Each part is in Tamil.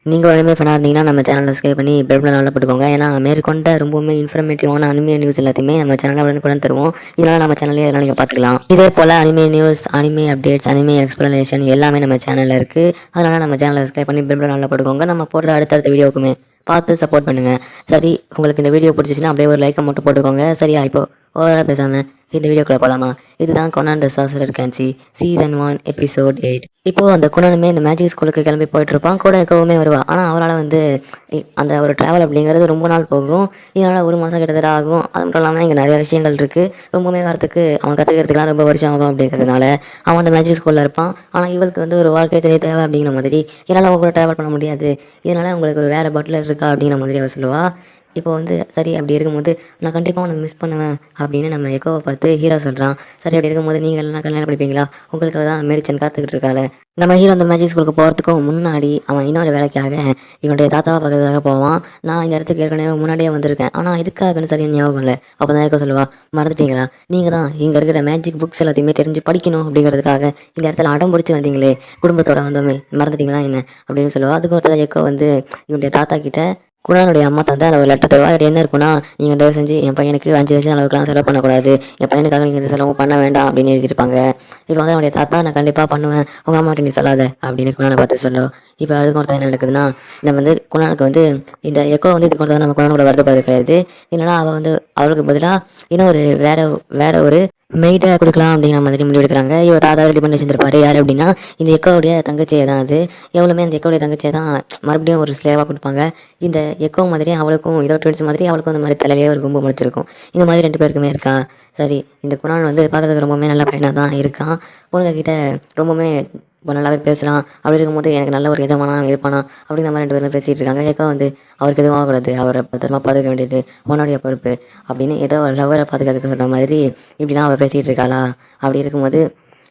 நீங்கள் ஒரு அனிமே ஃபேனாக இருந்தீங்கன்னா நம்ம சேனலை சப்ஸ்கிரைப் பண்ணி பெல் பட்டன் நல்லா போட்டுக்கோங்க. ஏன்னா மேற்கொண்ட ரொம்பவுமே இன்ஃபர்மேட்டிவான அனிமே நியூஸ் எல்லாத்தையுமே நம்ம சேனலில் உடனுக்குடன் தருவோம். இதனால் நம்ம சேனல்லே அதெல்லாம் நீங்கள் பார்த்துக்கலாம். இதே போல் anime news, anime updates, anime explanation எல்லாமே நம்ம சேனலில் இருக்குது. அதனால் நம்ம சேனலை சப்ஸ்கிரைப் பண்ணி பெல் பட்டன் நல்லா போட்டுக்கோங்க. நம்ம போடுற அடுத்தடுத்த வீடியோக்குமே பார்த்து சப்போர்ட் பண்ணுங்கள். சரி, உங்களுக்கு இந்த வீடியோ பிடிச்சிச்சின்னா அப்படியே ஒரு லைக்கை மட்டும் போட்டுக்கோங்க. சரியா, இப்போது ஓவராக பேசாமல் இந்த வீடியோக்குள்ளே போகலாமா? இதுதான் கொனான் த சார்சரர் கேன்சி சீசன் 1 எபிசோட் 8. இப்போது அந்த குணனுமே இந்த மேஜிக் ஸ்கூலுக்கு கிளம்பி போயிட்டுருப்பான். கூட எக்கவுமே வருவா. ஆனால் அவரால் வந்து அந்த ஒரு ட்ராவல் அப்படிங்கிறது ரொம்ப நாள் போகும். இதனால் ஒரு மாதம் கிட்டத்தட்ட ஆகும். அது மட்டும் இல்லாமல் இங்கே நிறைய விஷயங்கள் இருக்குது. ரொம்பவுமே வரத்துக்கு அவன் கற்றுக்கிறதுக்குலாம் ரொம்ப வருஷம் ஆகும். அப்படிங்கிறதுனால அவன் அந்த மேஜிக் ஸ்கூலில் இருப்பான். ஆனால் இவளுக்கு வந்து ஒரு வாழ்க்கை துணை தேவை அப்படிங்கிற மாதிரி, இதனால் அவங்க கூட ட்ராவல் பண்ண முடியாது. இதனால் உங்களுக்கு ஒரு வேறு பட்லர் இருக்கா அப்படிங்கிற மாதிரி அவள் சொல்லுவாள். இப்போ வந்து சரி, அப்படி இருக்கும்போது நான் கண்டிப்பாக உன்னை மிஸ் பண்ணுவேன் அப்படின்னு நம்ம எக்கோவை பார்த்து ஹீரோ சொல்கிறான். சரி, அப்படி இருக்கும்போது நீங்கள் எல்லாம் கல்யாணம் படிப்பீங்களா? உங்களுக்காக தான் மேரிச்சன் காத்துக்கிட்டு இருக்காள். நம்ம ஹீரோ அந்த மேஜிக் ஸ்கூலுக்கு போகிறதுக்கும் முன்னாடி அவன் இன்னொரு வேலைக்காக இவனுடைய தாத்தாவை பார்க்கறதுக்காக போவான். நான் இந்த இடத்துக்கு ஏற்கனவே முன்னாடியே வந்திருக்கேன், ஆனால் இதுக்காகன்னு சரியான ஞாபகம் இல்லை. அப்போ தான் எக்கோ சொல்லுவா, மறந்துட்டீங்களா? நீங்கள் தான் இங்கே இருக்கிற மேஜிக் புக்ஸ் எல்லாத்தையுமே தெரிஞ்சு படிக்கணும் அப்படிங்கிறதுக்காக இந்த இடத்துல அடம் பிடிச்சி வந்தீங்களே, குடும்பத்தோட வந்தோமே, மறந்துட்டீங்களா என்ன அப்படின்னு சொல்லுவா. அதுக்கு ஒருத்தர் எக்கோ வந்து இவனுடைய தாத்தா கிட்ட குணானுடைய அம்மா தந்தா அந்த ஒரு லெட்டர் தருவா. அதில் என்ன இருக்குன்னா, நீங்கள் தயவு செஞ்சு என் பையனுக்கு 5 லட்சம் அளவுக்குலாம் செலவு பண்ணக்கூடாது, என் பையனுக்காக நீங்கள் இந்த செலவு பண்ண வேண்டாம் அப்படின்னு எழுதியிருப்பாங்க. இப்போ வந்து அவனுடைய தாத்தா, நான் கண்டிப்பாக பண்ணுவேன், உங்கள் அம்மாட்ட நீ சொல்லாத அப்படின்னு குணானை பார்த்து சொல்லும். இப்போ அதுக்கு ஒருத்தர் என்ன நடக்குதுன்னா, நம்ம வந்து குணானுக்கு வந்து இந்த எக்கோ வந்து இதுக்கு ஒருத்தர் நம்ம குணானோட வருத்தப்படுறது கிடையாது. என்னன்னா அவள் வந்து அவளுக்கு பதிலாக இன்னும் ஒரு வேற ஒரு மெய்டை கொடுக்கலாம் அப்படிங்கிற மாதிரி முடிவு எடுக்கிறாங்க. இவ தாத்தா ரெடி பண்ணி வச்சிருப்பாரு. யார் அப்படின்னா இந்த எக்கோவுடைய தங்கச்சியை தான். அது எவ்வளோமே அந்த எக்கோடைய தங்கச்சியை தான் மறுபடியும் ஒரு ஸ்லேவாக கொடுப்பாங்க. இந்த எக்கோ மாதிரி அவளுக்கும் இதோ ட்வின்ஸ் மாதிரி அவளுக்கும் அந்த மாதிரி தலையிலேயே ஒரு கும்பு முளைச்சிருக்கும். இந்த மாதிரி 2 பேருக்குமே இருக்கா. சரி, இந்த குணான் வந்து பார்க்கறதுக்கு ரொம்பவுமே நல்ல பையனாக தான் இருக்கான். பொண்ணுங்கக்கிட்ட ரொம்பவுமே இப்போ நல்லாவே பேசுகிறான். அப்படி இருக்கும்போது எனக்கு நல்ல ஒரு எஜமானா இருப்பானா அப்படின்னு நம்ம 2 பேருமே பேசிகிட்டு இருக்காங்க. ஏக்கா வந்து அவருக்கு எதுவும் ஆகக்கூடாது, அவரை பத்திரமா பாதுகாக்க வேண்டியது உன்னுடைய பொறுப்பு அப்படின்னு ஏதோ ஒரு லவ்வரை பாதுகாக்க சொல்கிற மாதிரி இப்படிலாம் அவள் பேசிகிட்டு இருக்காளா. அப்படி இருக்கும்போது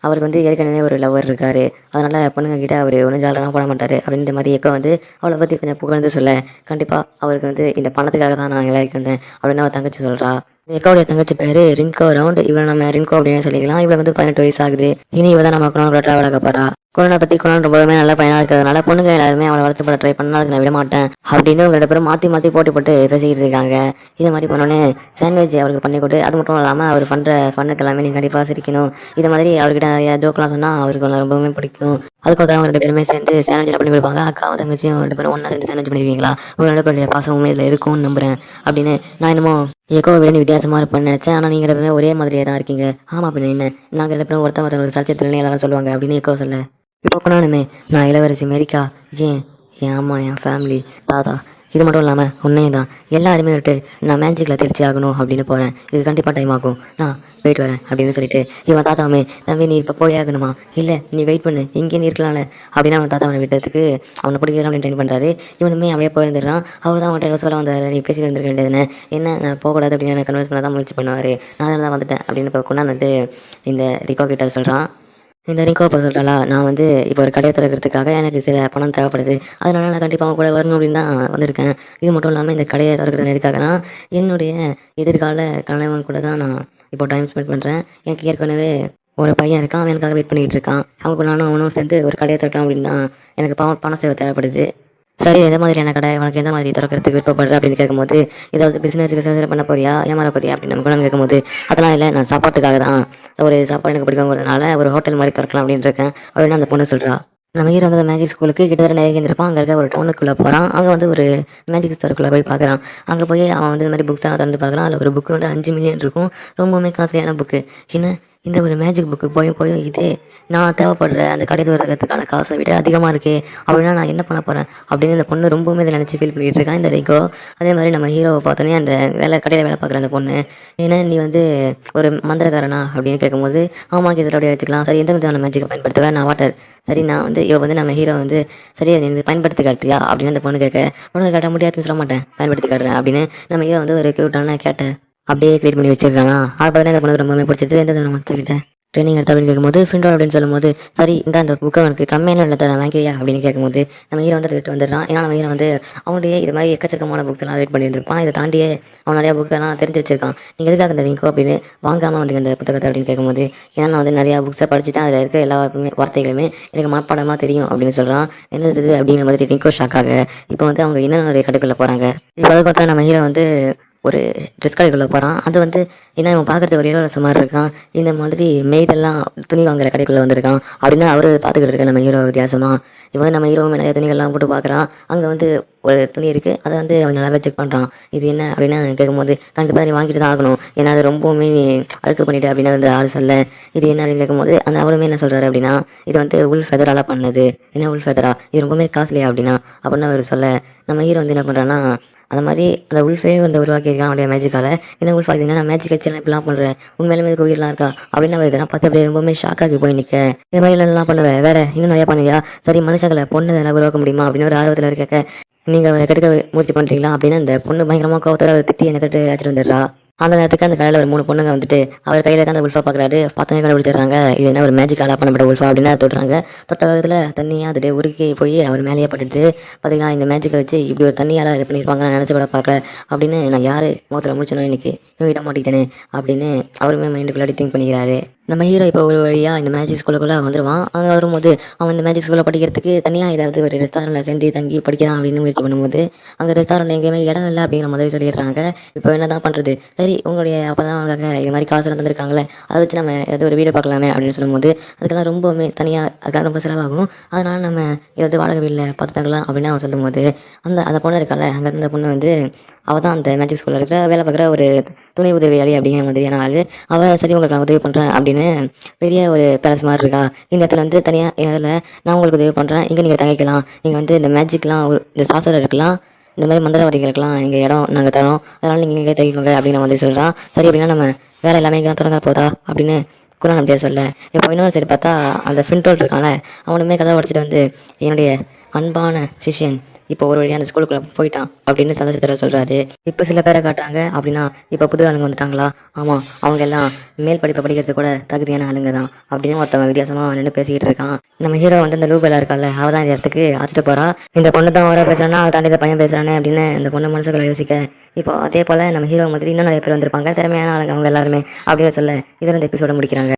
அவருக்கு வந்து ஏற்கனவே ஒரு லவ்வர் இருக்கார். அதனால் பொண்ணுங்கக்கிட்ட அவர் ஒன்றும் ஜாலெலாம் போட மாட்டார் அப்படின்ற மாதிரி ஏக்கோ வந்து அவளை பற்றி கொஞ்சம் புகழ்ந்து சொல்ல, கண்டிப்பாக அவருக்கு வந்து இந்த பணத்துக்காக தான் நான் வேலைக்கு வந்தேன் அப்படின்னு அவள் தங்கச்சி சொல்கிறா. எக்கோடைய தங்கச்சி பேர் ரின்கோ ரவுண்ட். இவளை நம்ம ரின்கோ அப்படின்னு சொல்லிக்கலாம். இவளுக்கு வந்து 18 வயசு ஆகுது. இனி இவ தான் நம்ம குணானோட ட்ராவல் ஆக போகிறா. குணனை பற்றி குணன் ரொம்பவே நல்ல பையனாக இருக்கிறதுனால பொண்ணுங்க எல்லாருமே அவளை வளர்த்துப்பட ட்ரை பண்ணால் அதுக்கு நான் விட மாட்டேன் அப்படின்னு இவங்க 2 பேரும் மாற்றி போட்டி போட்டு பேசிக்கிட்டு இருக்காங்க. இதை மாதிரி பண்ணோன்னே சாண்ட்விச் அவருக்கு பண்ணி கொடு. அது மட்டும் இல்லாமல் அவர் பண்ணுற ஃபண்ணுக்கு எல்லாமே நீங்கள் கண்டிப்பாக சிரிக்கணும். இது மாதிரி அவர்கிட்ட நிறைய ஜோக்கெலாம் சொன்னால் அவருக்கு ரொம்பவுமே பிடிக்கும். அதுக்கு ஒருத்தவங்க 2 பேருமே சேர்ந்து சாண்ட்விச் பண்ணி கொடுப்பாங்க. அக்காவும் தங்கச்சியும் 2 பேரும் ஒன்றா சேர்ந்து சாண்ட்விச் பண்ணியிருக்கீங்களா? உங்கள் 2 பேருடைய பாசமுமே இதில் இருக்கும்னு நம்புகிறேன் அப்படின்னு. நான் என்னமோ எக்கோவை விட நீ வித்தியாசமாக இருப்பேன்னு நினச்சேன், ஆனால் நீங்கள் 2 பேருமே ஒரே மாதிரியே தான் இருக்கீங்க. ஆமாம், அப்படின்னு என்ன, நாங்கள் 2 பேரும் ஒருத்தவங்களுக்கு சர்ச்சைத்தில்னு எல்லாரும் சொல்லுவாங்க அப்படின்னு எக்கோ சொல்ல. இப்போ கொண்டாலுமே நான் இளவரசி மெரிக்கா, என் அம்மா, என் ஃபேமிலி, தாத்தா, இது மட்டும் இல்லாமல் உன்னையும் தான் எல்லாருமே விட்டு நான் மேஜிக்கில் திருச்சி ஆகணும் அப்படின்னு போகிறேன். இது கண்டிப்பாக டைம் ஆகும், நான் போயிட்டு வரேன் அப்படின்னு சொல்லிட்டு இவன் தாத்தாவுமே, தம்பி நீ இப்போ போய் ஆகணுமா? இல்லை நீ வெயிட் பண்ணு, இங்கே நீ இருக்கலாம்ல அப்படின்னு அவன் தாத்தா அவனை விட்டதுக்கு அவனை பிடிக்கலாம் அப்படின்னு ட்ரெயின் பண்ணுறாரு. இவனுமே அப்படியே போயிருந்துடுறான். அவர் தான் அவன்கிட்ட சொல்ல வந்தார், நீ பேசிட்டு வந்துருக்க வேண்டியதுன்னு, என்ன நான் போகக்கூடாது அப்படின்னு எனக்கு கன்வென்ஸ் பண்ண தான் முயற்சி பண்ணுவார், நான் அதில் தான் வந்துட்டேன் அப்படின்னு இப்போ கொண்டாந்து வந்து இந்த ரிக்கோ கிட்ட சொல்கிறான். இந்த ரிங்கோ இப்போ சொல்கிறாளா, நான் வந்து இப்போ ஒரு கடையை திறக்கிறதுக்காக எனக்கு சில பணம் தேவைப்படுது, அதனால நான் கண்டிப்பாக அவங்க கூட வரணும் அப்படின்னு தான் வந்திருக்கேன். இது மட்டும் இல்லாமல் இந்த கடையை திறக்கிறது எதுக்காகனா என்னுடைய எதிர்கால கணவன் கூட தான் நான் இப்போ டைம் ஸ்பெண்ட் பண்ணுறேன். எனக்கு ஏற்கனவே ஒரு பையன் இருக்கான், அவன் எனக்காக வெயிட் பண்ணிகிட்டு இருக்கான். அவங்க கூட நானும் அவனும் சேர்ந்து ஒரு கடையை திறக்கலாம் அப்படின்னு தான் எனக்கு பணம் சேவை தேவைப்படுது. சரி, எந்த மாதிரியான கடை, உனக்கு எந்த மாதிரி திறக்கிறதுக்கு விருப்பப்படுற அப்படின்னு கேட்கும்போது, ஏதாவது பிஸ்னஸுக்கு சேவை பண்ண போறியா, ஏமாற போறியா அப்படின்னு நம்ம கூட கேட்கும்போது, அதெல்லாம் இல்லை, நான் சாப்பாட்டுக்காக தான், ஒரு சாப்பாடு எனக்கு பிடிக்குங்கிறதுனால ஒரு ஹோட்டல் மாதிரி திறக்கலாம் அப்படின்னு இருக்கேன் அப்படின்னு அந்த பொண்ணு சொல்கிறா. நம்ம ஹீரோ வந்து மேஜிக் ஸ்கூலுக்கு கிட்டத்தட்ட நெருங்கியிருப்பான். அங்கே இருக்க ஒரு டவுனுக்குள்ளே போகிறான். அங்கே வந்து ஒரு மேஜிக் ஸ்டோருக்குள்ளே போய் பார்க்குறான். அங்கே போய் அவன் வந்து இந்த மாதிரி புக்ஸ் எல்லாம் திறந்து பார்க்குறான். அதில் ஒரு புக்கு வந்து 5 மில்லியன் இருக்கும். ரொம்பவுமே காஸ்ட்லியான புக்கு. என்ன இந்த ஒரு மேஜிக் புக்கு போய் இதே நான் தேவைப்படுற அந்த கடை திறக்கிறதுக்கான காசை விட அதிகமாக இருக்கே, அப்படின்னா நான் என்ன பண்ண போகிறேன் அப்படின்னு இந்த பொண்ணு ரொம்பவுமே இதை நினச்சி ஃபீல் பண்ணிகிட்டு இருக்கான் இந்த ரிக்கோ. அதே மாதிரி நம்ம ஹீரோவை பார்த்தோன்னே அந்த கடையில் வேலை பார்க்குற அந்த பொண்ணு, ஏன்னா நீ வந்து ஒரு மந்திரக்காரனா அப்படின்னு கேட்கும்போது, ஆமாம் கிட்டத்தட்ட வச்சுக்கலாம். சரி, எந்த விதமான மேஜிக்கை பயன்படுத்துவேன்? நான் வாட்டர். சரி, நான் வந்து இவ வந்து நம்ம ஹீரோ வந்து சரி நீ பயன்படுத்தி காட்டுறியா அப்படின்னு அந்த பொண்ணு கேட்க, பொண்ணு காட்ட முடியாதுன்னு சொல்ல மாட்டேன், பயன்படுத்தி காட்டுறேன் அப்படின்னு நம்ம ஹீரோ வந்து ஒரு க்யூட்டான கேட்டை அப்படியே க்ரியேட் பண்ணி வச்சிருக்கானா. அதை பார்த்தீங்கன்னா அந்த பொண்ணுக்கு ரொம்பவே பிடிச்சிட்டு எந்த மொத்தக்கிட்ட ட்ரைனிங் எடுத்து அப்படின்னு கேட்கும்போது ஃப்ரெண்டோட அப்படின்னு சொல்லும்போது சரி இந்த புக்கை அவனுக்கு கம்மியான இல்லை தர வாங்கியா அப்படின்னு கேட்கும்போது நம்ம ஹீரோ வந்து ரேட் வந்துடுறான். ஏன்னா நம்ம ஹீரோ வந்து அவனுடைய இது மாதிரி எக்கச்சக்கமான புக்ஸ் எல்லாம் ரேட் பண்ணியிருந்திருப்பான். இதை தாண்டியே அவன் நிறையா புக்கெல்லாம் தெரிஞ்சு வச்சிருக்கான். நீங்கள் எதுக்காக இந்த லிங்கோ அப்படின்னு வாங்காமல் வந்து இந்த புத்தகத்தை அப்படின்னு கேட்கும்போது ஏன்னா நான் வந்து நிறையா புக்ஸை படிச்சுட்டு அதில் இருக்க எல்லா வார்த்தைகளுமே எனக்கு மனப்பாடமாக தெரியும் அப்படின்னு சொல்கிறான். என்னது இது அப்படிங்கிற மாதிரி லிங்கோ ஷாக்காக இப்போ வந்து அவங்க இன்னும் நிறைய கடைக்குள்ளே போகிறாங்க. இப்போ அதுக்கப்புறம் நம்ம ஹீரோ வந்து ஒரு ட்ரெஸ் கடைக்குள்ளே போகிறான். அது வந்து ஏன்னா இவன் பார்க்குறதுக்கு ஒரு இளவரச மாதிரி இருக்கான். இந்த மாதிரி மெய்டெல்லாம் துணி வாங்குற கடைக்குள்ளே வந்திருக்கான் அப்படின்னு அவர் பார்த்துக்கிட்டு இருக்க நம்ம ஹீரோ வித்தியாசமாக. இப்போ வந்து நம்ம ஹீரோவும் நிறைய துணிகள்லாம் போட்டு பார்க்குறான். அங்கே வந்து ஒரு துணி இருக்குது. அதை வந்து அவன் நல்லாவே செக் பண்ணுறான். இது என்ன அப்படின்னு கேட்கும்போது கண்டிப்பாக நீ வாங்கிட்டு தான் ஆகணும், ஏன்னா அது ரொம்பவுமே நீ அழுக்கு பண்ணிட்டு அப்படின்னு வந்து ஆள் சொல்ல இது என்ன அப்படின்னு கேட்கும்போது அந்த அவருமே என்ன சொல்கிறாரு அப்படின்னா இது வந்து உள் ஃபெதரால் பண்ணது. என்ன உள் ஃபெதரா, இது ரொம்பவுமே காஸ்ட்லியா அப்படின்னா அப்படின்னு அவர் சொல்ல நம்ம ஹீரோ வந்து என்ன பண்ணுறான்னா அந்த மாதிரி அந்த உல்ஃபே வந்து உருவாக்கியிருக்கான் அவனுடைய மேஜிக்கால். என்ன உல்ஃப் ஆகுதுன்னா நான் மேஜிக் வச்சு இப்படிலாம் பண்ணுறேன், உண்மையிலுமே இதுக்கு உயிரெலாம் இருக்கா அப்படின்னு அவர் இதெல்லாம் பார்த்து அப்படியே ரொம்பவுமே ஷாக்காகி போய் நிற்க இந்த மாதிரி எல்லாம் பண்ணுவேன் வேற இன்னும் நிறையா பண்ணுவியா, சரி மனுஷங்களை பொண்ணு இதெல்லாம் உருவாக்க முடியுமா அப்படின்னு ஒரு ஆர்வத்தில் இருக்க நீங்கள் அவரை கெடுக்க முயற்சி பண்ணுறீங்களா அப்படின்னு அந்த பொண்ணு பயங்கரமாக கோவத்தில் அவர் திட்டி என்னை தட்டு அழைச்சிட்டு வந்துடுறா. அந்த நேரத்துக்கு அந்த கடையில் ஒரு 3 பொண்ணுங்க வந்துட்டு அவர் கையில் இருக்க அந்த உல்ஃபா பார்க்குறாரு. பார்த்தவங்க கண்டுபிடிச்சிடுறாங்க இது என்ன ஒரு மேஜிக்காலாக பண்ணப்பட்ட உல்ஃபா அப்படின்னு தொடுறாங்க. தொட்ட வேகத்தில் தண்ணியாக அதுடைய உருக்கி போய் அவர் மேலேயே பட்டுடுது. பார்த்தீங்கன்னா இந்த மேஜிக்கை வச்சு இப்படி ஒரு தண்ணியால் இது பண்ணியிருப்பாங்க நான் நினச்சி கூட பார்க்கல அப்படின்னு நான் யார் முகத்தில் முடிச்சணும் இன்னைக்கு இட மாட்டிக்கிட்டேனே அப்படின்னு அவருமே மைண்டுக்குள்ளாடி திங்க் பண்ணிக்கிறாரு. நம்ம ஹீரோ இப்போ ஒரு வழியாக இந்த மேஜிக் ஸ்கூலுக்குள்ளே வந்துடுவான். அங்கே வரும்போது அவன் இந்த மேஜிக் ஸ்கூலில் படிக்கிறதுக்கு தனியாக ஏதாவது ஒரு ரெஸ்டாரண்ட்டில் சேர்ந்து தங்கி படிக்கிறான் அப்படின்னு முயற்சி பண்ணும்போது அங்கே ரெஸ்டாரண்ட் எங்கேயுமே இடம் இல்லை அப்படிங்கிற மாதிரி சொல்லிடுறாங்க. இப்போ என்ன தான் பண்ணுறது, சரி உங்களுடைய அப்போ தான் அவங்களுக்காக இது மாதிரி காசுலாம் தந்திருக்காங்களே அதை வச்சு நம்ம ஏதாவது ஒரு வீடு பார்க்கலாமே அப்படின்னு சொல்லும்போது அதுக்கெல்லாம் ரொம்பவுமே தனியாக அதுக்கெல்லாம் ரொம்ப செலவாகும், அதனால் நம்ம ஏதாவது வாடகை வீட்டில் பார்த்து தங்கலாம் அப்படின்னு அவன் சொல்லும்போது அந்த பொண்ணு இருக்கால அங்கே இருந்த பொண்ணு வந்து அவள் தான் அந்த மேஜிக் ஸ்கூலில் இருக்கிற வேலை பார்க்குற ஒரு துணை உதவியாளி அப்படிங்கிற மாதிரியான ஆள். அவள் சரி உங்களுக்கு நான் உதவி பண்ணுறேன் அப்படின்னு பெரிய ஒரு பேலஸ் மாதிரி இருக்கா, இந்த இடத்துல வந்து தனியாக இதில் நான் உங்களுக்கு உதவி பண்ணுறேன், இங்கே நீங்கள் தங்கிக்கலாம், நீங்கள் வந்து இந்த மேஜிக்லாம் இந்த சாசரம் இருக்கலாம், இந்த மாதிரி மந்திரவாதிகளுக்கெல்லாம் எங்கள் இடம் நாங்கள் தரோம், அதனால் நீங்கள் இங்கே தங்கிக்கோங்க அப்படிங்கிற மாதிரி சொல்கிறான். சரி அப்படின்னா நம்ம வேலை எல்லாமே இங்கே தான் தொடங்க போதா அப்படின்னு குரான் அப்படியே சொல்ல இப்போ இன்னொரு சரி பார்த்தா அந்த ஃப்ரெண்டோல் இருக்கான்ல அவனுமே கதை உடச்சிட்டு வந்து என்னுடைய அன்பான சிஷ்யன் இப்போ ஒரு வழியாக அந்த ஸ்கூலுக்குள்ளே போயிட்டான் அப்படின்னு சந்தோஷத்தில் சொல்கிறாரு. இப்போ சில பேரை காட்டுறாங்க அப்படின்னா இப்போ புது ஆளுங்க வந்துட்டாங்களா, ஆமாம் அவங்க எல்லாம் மேல் படிப்பை படிக்கிறது கூட தகுதியான ஆளுங்க தான் அப்படின்னு ஒருத்தவன் வித்தியாசமாக நின்று பேசிக்கிட்டு இருக்கான். நம்ம ஹீரோ வந்து அந்த லூபெல்லாம் இருக்கால அவள் தான் இந்த இடத்துக்கு அழைச்சிட்டு போகிறா. இந்த பொண்ணு தான் வர பேசுகிறானா அவள் தாண்டி இந்த பையன் பேசுகிறானே அப்படின்னு அந்த பொண்ணு மனசுக்குள்ள யோசிக்க இப்போ அதே போல் நம்ம ஹீரோ மாதிரி இன்னும் நிறைய பேர் வந்திருப்பாங்க திறமையான ஆளுங்க அவங்க எல்லாருமே அப்படின்னு சொல்ல இதில் இந்த எபிசோட முடிக்கிறாங்க.